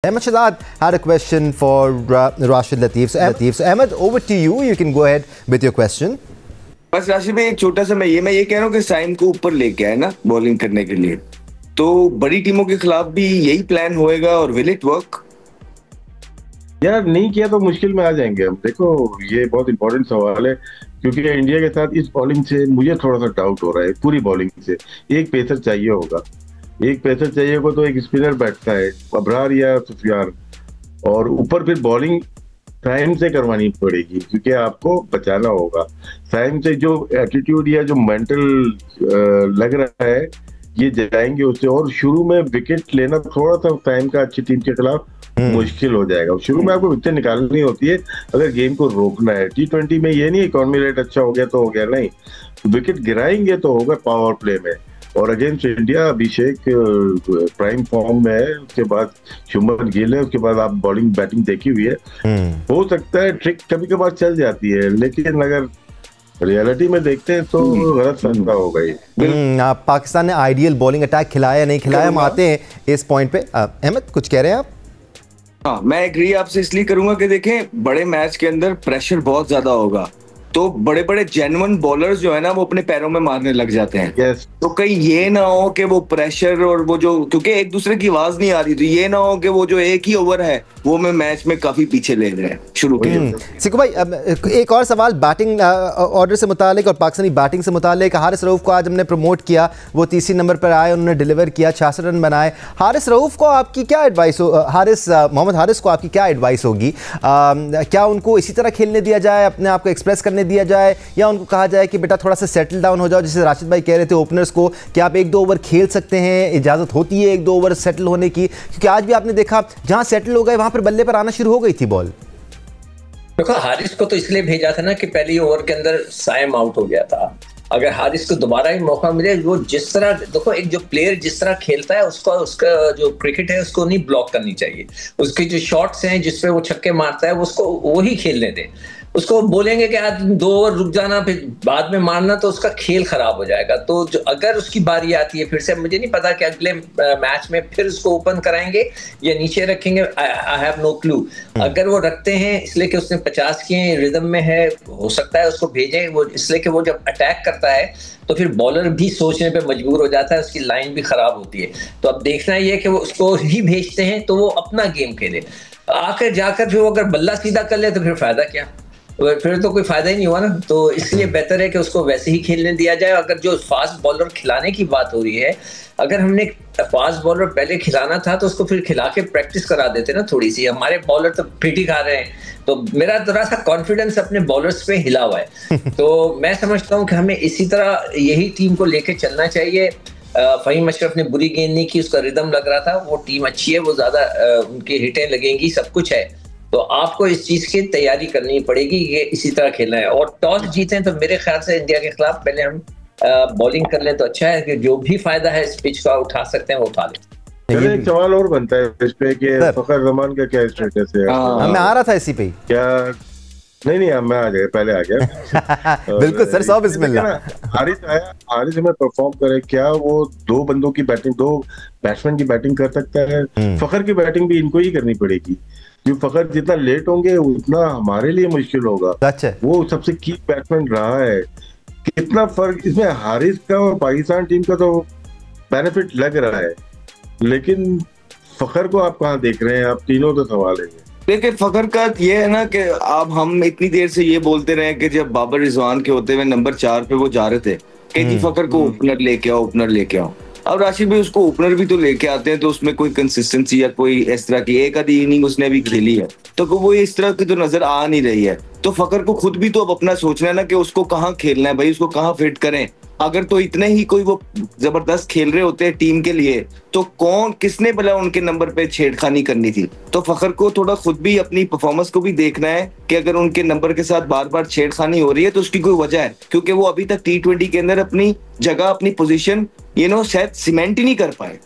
Ahmed Shahzad had a question for Rashid Latif. So Ahmed, over to you. You can go ahead with your question. बस राशिद भाई एक छोटा सा मैं ये कह रहा हूँ कि साइम को ऊपर लेके आए ना बॉलिंग करने के लिए, तो बड़ी टीमों के खिलाफ भी यही प्लान होएगा और विल इट वर्क? यार नहीं किया तो मुश्किल में आ जाएंगे हम। देखो ये बहुत इंपॉर्टेंट सवाल है क्योंकि इंडिया के साथ इस बॉलिंग से मुझे थोड़ा सा डाउट हो रहा है। पूरी बॉलिंग से एक पेसर चाहिए होगा, तो एक स्पिनर बैठता है, अबरार या सुफियान, और ऊपर फिर बॉलिंग साइम से करवानी पड़ेगी क्योंकि आपको बचाना होगा। साइम से जो एटीट्यूड या जो मेंटल लग रहा है ये जाएंगे उससे, और शुरू में विकेट लेना थोड़ा सा साइम का अच्छी टीम के खिलाफ मुश्किल हो जाएगा। शुरू में आपको विकेट निकालनी होती है अगर गेम को रोकना है। T20 में ये नहीं इकोनॉमी रेट अच्छा हो गया तो हो गया, नहीं, विकेट गिराएंगे तो होगा पावर प्ले में। और अगेंस्ट इंडिया अभिषेक प्राइम फॉर्म में है, उसके बाद शुभमन गिल है, उसके बाद आप बॉलिंग बैटिंग देखी हुई है। हो सकता है ट्रिक कभी कभार चल जाती है, लेकिन अगर रियलिटी में देखते हैं तो गलत फैसला होगा ये। पाकिस्तान ने आइडियल बॉलिंग अटैक खिलाया नहीं खिलाया, हम आते हैं इस पॉइंट पे। अहमद कुछ कह रहे हैं आप? हाँ, मैं एग्री आपसे इसलिए करूंगा कि देखें बड़े मैच के अंदर प्रेशर बहुत ज्यादा होगा, तो बड़े बड़े जेन्युइन बॉलर्स जो है ना वो अपने पैरों में मारने लग जाते हैं। yes. तो कहीं ये ना हो कि वो प्रेशर और वो जो, क्योंकि एक दूसरे की आवाज नहीं आ रही, तो ये ना हो कि वो जो एक ही ओवर है वो मैं मैच में काफी पीछे ले रहे हैं शुरू के। सिकू भाई, एक और सवाल बैटिंग ऑर्डर से मुतालिक और पाकिस्तानी बैटिंग से मुतालिक। हारिस रऊफ को आज हमने प्रमोट किया, वो तीसरी नंबर पर आए, उन्होंने डिलीवर किया, 66 रन बनाए। हारिस रऊफ को आपकी क्या एडवाइस हो, मोहम्मद हारिस को आपकी क्या एडवाइस होगी? क्या उनको इसी तरह खेलने दिया जाए, अपने आप को एक्सप्रेस करने दिया जाए, या उनको कहा जाए कि बेटा थोड़ा सा सेटल डाउन हो जाओ? जैसे राशिद भाई कह रहे थे ओपनर्स को कि आप 1-2 ओवर खेल सकते हैं, इजाज़त होती है 1-2 ओवर सेटल होने की, क्योंकि आज भी आपने देखा जहां सेटल हो गए वहां पर बल्ले पर आना शुरू हो गई थी बॉल। देखो हारिस को तो इसलिए भेजा था ना कि पहले ओवर के अंदर साइम आउट हो गया था। अगर हारिस को दोबारा ही मौका मिले, वो जिस तरह, देखो एक जो प्लेयर जिस तरह खेलता है उसका जो क्रिकेट है उसको नहीं ब्लॉक करनी चाहिए। उसके जो शॉट्स हैं जिसपे वो छक्के मारता है उसको वही खेलने दे। उसको बोलेंगे कि आज 2 ओवर रुक जाना फिर बाद में मारना, तो उसका खेल खराब हो जाएगा। तो जो अगर उसकी बारी आती है फिर से, मुझे नहीं पता कि अगले मैच में फिर उसको ओपन कराएंगे या नीचे रखेंगे, आई हैव नो क्लू। अगर वो रखते हैं इसलिए कि उसने 50 किए, रिदम में है, हो सकता है उसको भेजें, वो इसलिए कि वो जब अटैक करता है तो फिर बॉलर भी सोचने पे मजबूर हो जाता है, उसकी लाइन भी खराब होती है। तो अब देखना ये है कि वो उसको ही भेजते हैं तो वो अपना गेम खेले, आकर जाकर फिर वो अगर बल्ला सीधा कर ले तो फिर फायदा क्या, फिर तो कोई फायदा ही नहीं हुआ ना। तो इसलिए बेहतर है कि उसको वैसे ही खेलने दिया जाए। अगर जो फास्ट बॉलर खिलाने की बात हो रही है, अगर हमने फास्ट बॉलर पहले खिलाना था तो उसको फिर खिला के प्रैक्टिस करा देते ना थोड़ी सी। हमारे बॉलर तो पीटी खा रहे हैं, तो मेरा थोड़ा सा कॉन्फिडेंस अपने बॉलर्स पे हिला हुआ है। तो मैं समझता हूँ कि हमें इसी तरह यही टीम को लेके चलना चाहिए। फहीम अशरफ ने बुरी गेंद नहीं की, उसका रिदम लग रहा था, वो टीम अच्छी है, वो ज्यादा उनकी हिटें लगेंगी, सब कुछ है। तो आपको इस चीज की तैयारी करनी पड़ेगी, ये इसी तरह खेलना है। और टॉस जीते तो मेरे ख्याल से इंडिया के खिलाफ पहले हम बॉलिंग कर लें तो अच्छा है, कि जो भी फायदा है इस पिच का उठा सकते हैं वो उठा लें। एक सवाल और बनता है इस पे कि फखर जमान का क्या स्टेटस है? मैं आ रहा था इसी पे। क्या नहीं मैं आ गया, पहले आ गया। बिल्कुल सर, 100 बिस्मिल्लाह। हारिस आया, हारिस में परफॉर्म करे, क्या वो 2 बंदों की बैटिंग, 2 बैट्समैन की बैटिंग कर सकता है? फखर की बैटिंग भी इनको ही करनी पड़ेगी, क्योंकि फखर जितना लेट होंगे उतना हमारे लिए मुश्किल होगा। वो सबसे की बैट्समैन रहा है। कितना फर्क इसमें हारिस का और पाकिस्तान टीम का तो बेनिफिट लग रहा है, लेकिन फखर को आप कहाँ देख रहे हैं? आप तीनों तो सवाल है। देखिए फखर का ये है ना कि अब हम इतनी देर से ये बोलते रहे कि जब बाबर रिजवान के होते हुए नंबर 4 पे वो जा रहे थे कि जी फखर को ओपनर लेके आओ, ओपनर लेके आओ। अब राशिद भी उसको ओपनर भी तो लेके आते हैं, तो उसमें कोई कंसिस्टेंसी या कोई इस तरह की एक आधी इनिंग उसने अभी खेली है, तो वो इस तरह की तो नजर आ नहीं रही है। तो फखर को खुद भी तो अब अपना सोचना है ना कि उसको कहाँ खेलना है भाई, उसको कहाँ फिट करें। अगर तो इतने ही कोई वो जबरदस्त खेल रहे होते हैं टीम के लिए, तो कौन किसने भला उनके नंबर पे छेड़खानी करनी थी? तो फखर को थोड़ा खुद भी अपनी परफॉर्मेंस को भी देखना है कि अगर उनके नंबर के साथ बार बार छेड़खानी हो रही है तो उसकी कोई वजह है, क्योंकि वो अभी तक T20 के अंदर अपनी जगह, अपनी पोजीशन शायद सीमेंट ही नहीं कर पाए।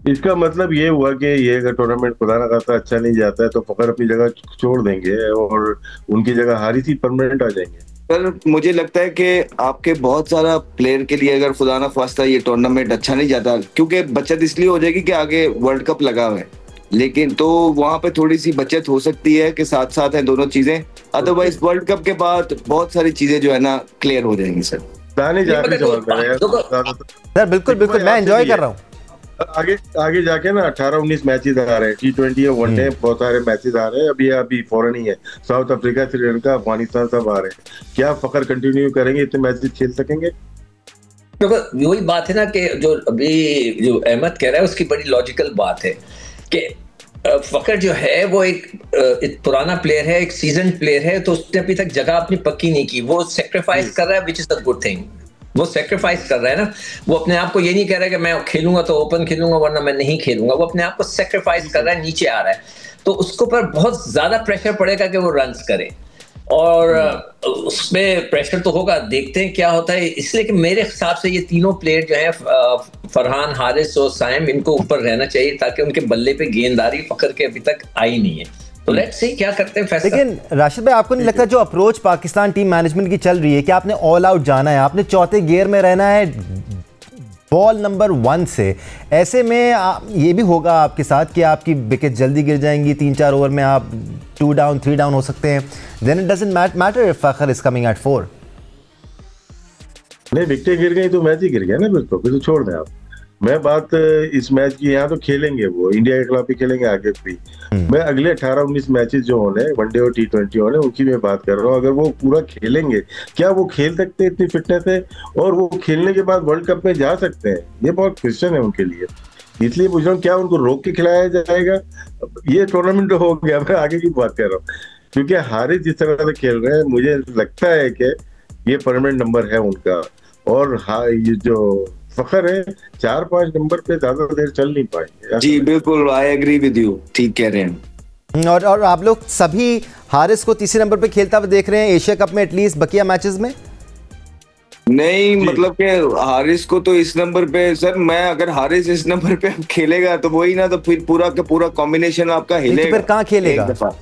इसका मतलब ये हुआ कि ये अगर टूर्नामेंट खुदा ना खास्ता अच्छा नहीं जाता है तो फखर अपनी जगह छोड़ देंगे और उनकी जगह हारिस ही परमानेंट आ जाएंगे। सर मुझे लगता है कि आपके बहुत सारा प्लेयर के लिए अगर खुदा ना खास्ता ये टूर्नामेंट अच्छा नहीं जाता, क्योंकि बचत इसलिए हो जाएगी कि आगे वर्ल्ड कप लगा हुआ है, लेकिन तो वहां पे थोड़ी सी बचत हो सकती है कि साथ साथ है दोनों चीजें, अदरवाइज वर्ल्ड कप के बाद बहुत सारी चीजें जो है ना क्लियर हो जाएंगी सर। सर बिल्कुल बिल्कुल, मैं एंजॉय कर रहा हूँ। आगे जाके ना 18-19 मैचेस आ रहे हैं, T20 और वनडे बहुत सारे मैचेस आ रहे हैं। अभी फॉरेन ही है, साउथ अफ्रीका, श्रीलंका, अफगानिस्तान सब आ रहे हैं। क्या फखर कंटिन्यू करेंगे, इतने मैचेस खेल सकेंगे? तो वही बात है ना कि जो अभी जो अहमद कह रहा है उसकी बड़ी लॉजिकल बात है कि फखर जो है वो एक पुराना प्लेयर है, एक सीजन प्लेयर है, तो उसने अभी तक जगह अपनी पक्की नहीं की। वो सेक्रीफाइस कर रहा है, which is a good thing. वो सेक्रीफाइस कर रहा है ना, वो अपने आप को ये नहीं कह रहा है कि मैं खेलूंगा तो ओपन खेलूंगा वरना मैं नहीं खेलूंगा। वो अपने आप को सेक्रीफाइस कर रहा है, नीचे आ रहा है, तो उसके ऊपर बहुत ज्यादा प्रेशर पड़ेगा कि वो रन्स करे, और उसमें प्रेशर तो होगा, देखते हैं क्या होता है। इसलिए कि मेरे हिसाब से ये तीनों प्लेयर जो हैं, फरहान, हारिस और साइम, इनको ऊपर रहना चाहिए ताकि उनके बल्ले पे गेंददारी फखर के अभी तक आई नहीं है। तो लेट्स सी क्या करते हैं फैसला। लेकिन राशिद भाई, आपको नहीं लगता जो अप्रोच पाकिस्तान टीम मैनेजमेंट की चल रही है कि आपने ऑल आउट जाना है, आपने चौथे गियर में रहना है बॉल नंबर 1 से, ऐसे में ये भी होगा आपके साथ कि आपकी विकेट जल्दी गिर जाएंगी, 3-4 ओवर में आप 2 डाउन 3 डाउन हो सकते हैं, then it doesn't matter if Fakhar is coming at 4। नहीं, विकेट गिर गई तो मैच ही गिर गया ना, फिर तो छोड़ दें आप। मैं बात इस मैच की, यहाँ तो खेलेंगे वो इंडिया के खिलाफ ही खेलेंगे आगे भी। मैं अगले 18-19 मैचेस जो होने, वनडे और T20 होने, उनकी मैं बात कर रहा हूँ। अगर वो पूरा खेलेंगे, क्या वो खेल सकते हैं? इतनी फिटनेस है, और वो खेलने के बाद वर्ल्ड कप में जा सकते हैं? ये बहुत क्वेश्चन है उनके लिए। इसलिए पूछ रहा हूँ, क्या उनको रोक के खिलाया जाएगा? ये टूर्नामेंट हो गया, मैं आगे की बात कर रहा हूँ। क्योंकि हारिस जिस तरह से खेल रहे हैं, मुझे लगता है कि ये परमानेंट नंबर है उनका। और ये जो फखर है, 4-5 नंबर पे ज्यादा देर चल नहीं पाएंगे। जी बिल्कुल, आई एग्री विद यू, ठीक कह रहे हैं। और आप लोग सभी हारिस को तीसरे नंबर पे खेलता हुआ देख रहे हैं एशिया कप में, एटलीस्ट बकिया मैचेस में? नहीं, मतलब कि हारिस को तो इस नंबर पे सर, मैं अगर हारिस इस नंबर पे खेलेगा तो वही ना, तो फिर पूरा का पूरा कॉम्बिनेशन आपका हिलेगा। तो फिर कहाँ खेलेगा?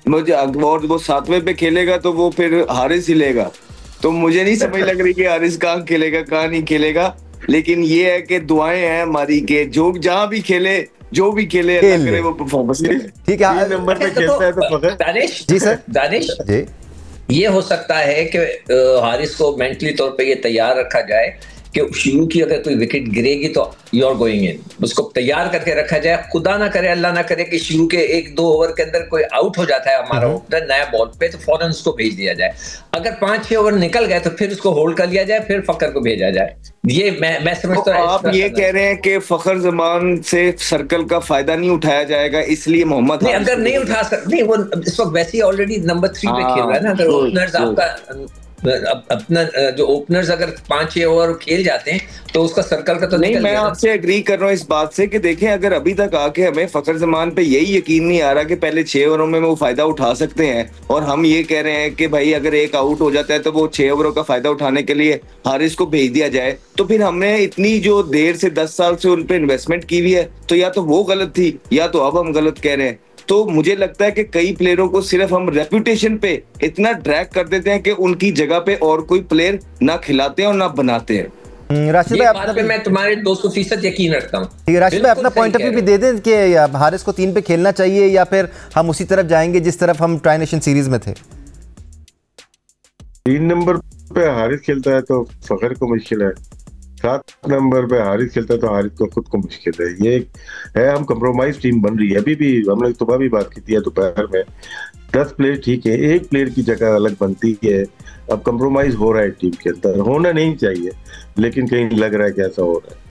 मुझे, और वो 7वें पे खेलेगा तो वो फिर हारिस हिलेगा। तो मुझे नहीं समझ लग रही कि हारिस कहाँ खेलेगा कहाँ नहीं खेलेगा। लेकिन ये है कि दुआएं हैं हमारी के जो जहां भी खेले, जो भी खेले, अल्लाह करे वो परफॉर्मेंस करे। ठीक है, नंबर पे खेलता है तो फखर। दानिश जी सर, दानिश जी, ये हो सकता है कि हारिस को मेंटली तौर पे ये तैयार रखा जाए कि शुरू की अगर कोई विकेट गिरेगी तो यू आर गोइंग इन, उसको तैयार करके रखा जाए। खुदा ना करे, अल्लाह ना करे कि शुरू के 1-2 ओवर के अंदर कोई आउट हो जाता है हमारा ओपनर नया बॉल पे, तो फौरन उसको भेज दिया जाए। अगर 5-6 ओवर निकल गए तो फिर उसको होल्ड कर लिया जाए, फिर फखर को भेजा जाए। ये मैं समझता हूँ। आप ये कह रहे हैं कि फखर जमान से सर्कल का फायदा नहीं उठाया जाएगा, इसलिए मोहम्मद नहीं, अगर नहीं उठा सकते, नहीं, वो इस वक्त वैसे ही ऑलरेडी नंबर 3 पे खेल रहा है ना। अगर ओपनर्स आपका अपना जो ओपनर्स अगर 5-6 ओवर खेल जाते हैं तो उसका सर्कल का तो नहीं। मैं आपसे एग्री कर रहा हूँ इस बात से कि देखें, अगर अभी तक आके हमें फखर जमान पे यही यकीन नहीं आ रहा कि पहले 6 ओवरों में वो फायदा उठा सकते हैं, और हम ये कह रहे हैं कि भाई अगर एक आउट हो जाता है तो वो 6 ओवरों का फायदा उठाने के लिए हारिस को भेज दिया जाए, तो फिर हमने इतनी जो देर से 10 साल से उन पे इन्वेस्टमेंट की हुई है, तो या तो वो गलत थी या तो अब हम गलत कह रहे हैं। तो मुझे लगता है कि कई प्लेयरों को सिर्फ हम रेपुटेशन पे इतना ड्रैग कर देते हैं कि उनकी जगह पे और कोई प्लेयर ना खिलाते हैं और ना बनाते हैं। राशिद भाई, पे मैं तुम्हारे 200% यकीन रखता हूँ। राशिद भाई, अपना पॉइंट ऑफ व्यू भी दे दें कि हारिस को 3 पे खेलना चाहिए या फिर हम उसी तरफ जाएंगे जिस तरफ हम ट्राई नेशन सीरीज में थे। 3 नंबर पे हारिस खेलता है तो फखर को मुश्किल है, 7 नंबर पे हारिस खेलता है तो हारिस को खुद को मुश्किल है। ये है, हम कंप्रोमाइज टीम बन रही है। अभी भी हमने सुबह भी बात की थी दोपहर में, 10 प्लेयर ठीक है, एक प्लेयर की जगह अलग बनती है। अब कंप्रोमाइज हो रहा है टीम के अंदर, होना नहीं चाहिए, लेकिन कहीं लग रहा है कि ऐसा हो रहा है।